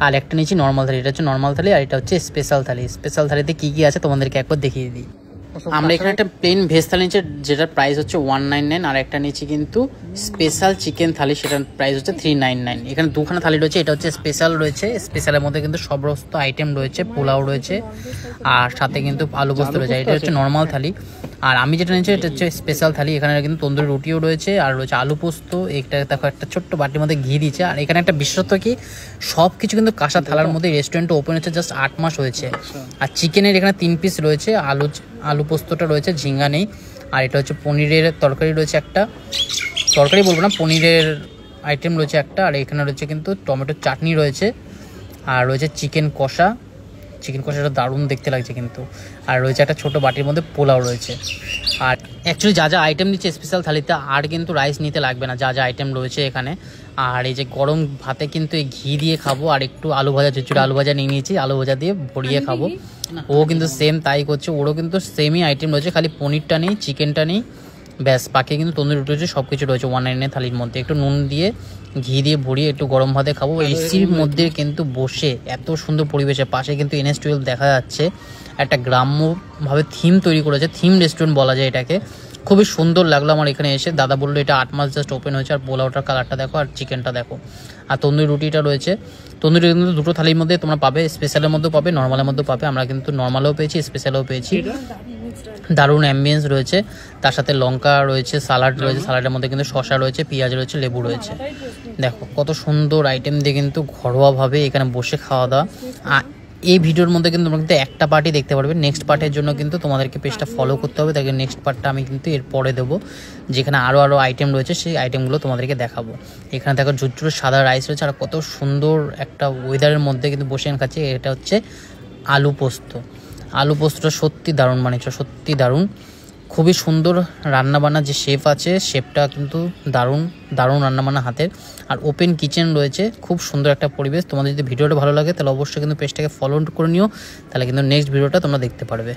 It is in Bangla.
আর একটা নিয়েছি নর্মাল থালি, এটা হচ্ছে নর্মাল থালি, আর এটা হচ্ছে স্পেশাল থালি। স্পেশাল থালিতে কী কী আছে তোমাদেরকে একবার দেখিয়ে দিই। আমরা এখানে একটা প্লেন ভেজ থালি নিচ্ছি, যেটার প্রাইস হচ্ছে 199, আর একটা নিচ্ছি কিন্তু স্পেশাল চিকেন থালি, সেটার প্রাইস হচ্ছে 399। এখানে দুখানা থালি রয়েছে, এটা হচ্ছে স্পেশাল রয়েছে, স্পেশালের মধ্যে কিন্তু সমস্ত আইটেম রয়েছে, পোলাও রয়েছে আর সাথে কিন্তু আলু পোস্ত রয়েছে। এটা হচ্ছে নর্মাল থালি, আর আমি যেটা নিচ্ছি এটা হচ্ছে স্পেশাল থালি। এখানে কিন্তু তন্দুরি রুটিও রয়েছে আর রয়েছে আলু পোস্ত। এটা দেখো একটা ছোট্ট বাটির মধ্যে ঘি দিচ্ছে। আর এখানে একটা বিশেষত্ব কি, সব কিছু কিন্তু কাঁসা থালার মধ্যে। রেস্টুরেন্টটা ওপেন হচ্ছে জাস্ট 8 মাস হয়েছে। আর চিকেনের এখানে 3 পিস রয়েছে, আলু পোস্তটা রয়েছে, ঝিঙ্গা নেই। আর এটা হচ্ছে পনিরের তরকারি রয়েছে, একটা তরকারি বলবো না, পনিরের আইটেম রয়েছে একটা। আর এখানে রয়েছে কিন্তু টমেটোর চাটনি রয়েছে, আর রয়েছে চিকেন কষা। চিকেন কষাটা দারুণ দেখতে লাগছে কিন্তু। আর রয়েছে একটা ছোটো বাটির মধ্যে পোলাও রয়েছে। আর অ্যাকচুয়ালি যা যা আইটেম দিচ্ছে স্পেশাল থালিতে, আর কিন্তু রাইস নিতে লাগবে না, যা যা আইটেম রয়েছে এখানে। আর এই যে গরম ভাতে কিন্তু এই ঘি দিয়ে খাবো, আর একটু আলু ভাজা, চুচুড়ে আলু ভাজা নিয়ে নিয়েছি, আলু ভাজা দিয়ে ভরিয়ে খাবো। ও কিন্তু সেম তাই করছে, ওরও কিন্তু সেমই আইটেম রয়েছে, খালি পনিরটা নেই, চিকেনটা নেই, ব্যাস। বাকি কিন্তু তন্দুরি রুটি রয়েছে, সব কিছু রয়েছে 199 থালির মধ্যে। একটু নুন দিয়ে ঘি দিয়ে ভরিয়ে একটু গরম ভাতে খাবো এসির মধ্যে কিন্তু বসে। এত সুন্দর পরিবেশে, পাশে কিন্তু NH12 দেখা যাচ্ছে। একটা গ্রাম্যভাবে থিম তৈরি করেছে, থিম রেস্টুরেন্ট বলা যায় এটাকে। খুবই সুন্দর লাগলো আমার এখানে এসে। দাদা বললো এটা 8 মাস জাস্ট ওপেন হয়েছে। আর পোলাওটার কালারটা দেখো, আর চিকেনটা দেখো, আর তন্দুরি রুটিটা রয়েছে। তন্দুরি কিন্তু দুটো থালির মধ্যে তোমরা পাবে, স্পেশালের মধ্যেও পাবে, নর্মালের মধ্যেও পাবে। আমরা কিন্তু নর্মালেও পেয়েছি, স্পেশালেও পেয়েছি। দারুণ অ্যাম্বিয়েন্স রয়েছে, তার সাথে লঙ্কা রয়েছে, সালাড রয়েছে, সালাডের মধ্যে কিন্তু শসা রয়েছে, পেঁয়াজ রয়েছে, লেবু রয়েছে। দেখো কত সুন্দর আইটেম দিয়ে কিন্তু ঘরোয়াভাবে এখানে বসে খাওয়া দাওয়া। এই ভিডিওর মধ্যে কিন্তু তোমরা কিন্তু একটা পার্টই দেখতে পারবে। নেক্সট পার্টের জন্য কিন্তু তোমাদেরকে পেজটা ফলো করতে হবে, তাকে নেক্সট পার্টটা আমি কিন্তু এর পরে দেবো, যেখানে আরও আইটেম রয়েছে, সেই আইটেমগুলো তোমাদেরকে দেখাবো। এখানে দেখো ঝুরঝুরে সাদা রাইস রয়েছে, আর কত সুন্দর একটা ওয়েদারের মধ্যে কিন্তু বসে খাচ্ছি। এটা হচ্ছে আলু পোস্ত। আলু পোস্তটা সত্যি দারুণ বানিয়েছে, সত্যি দারুণ, খুবই সুন্দর রান্নাবান্না। যে শেফ আছে, শেফটা কিন্তু দারুণ দারুণ রান্নাবান্না হাতের। আর ওপেন কিচেন রয়েছে, খুব সুন্দর একটা পরিবেশ। তোমাদের যদি ভিডিওটা ভালো লাগে তাহলে অবশ্যই কিন্তু পেজটাকে ফলো করে নিও, তাহলে কিন্তু নেক্সট ভিডিওটা তোমরা দেখতে পারবে।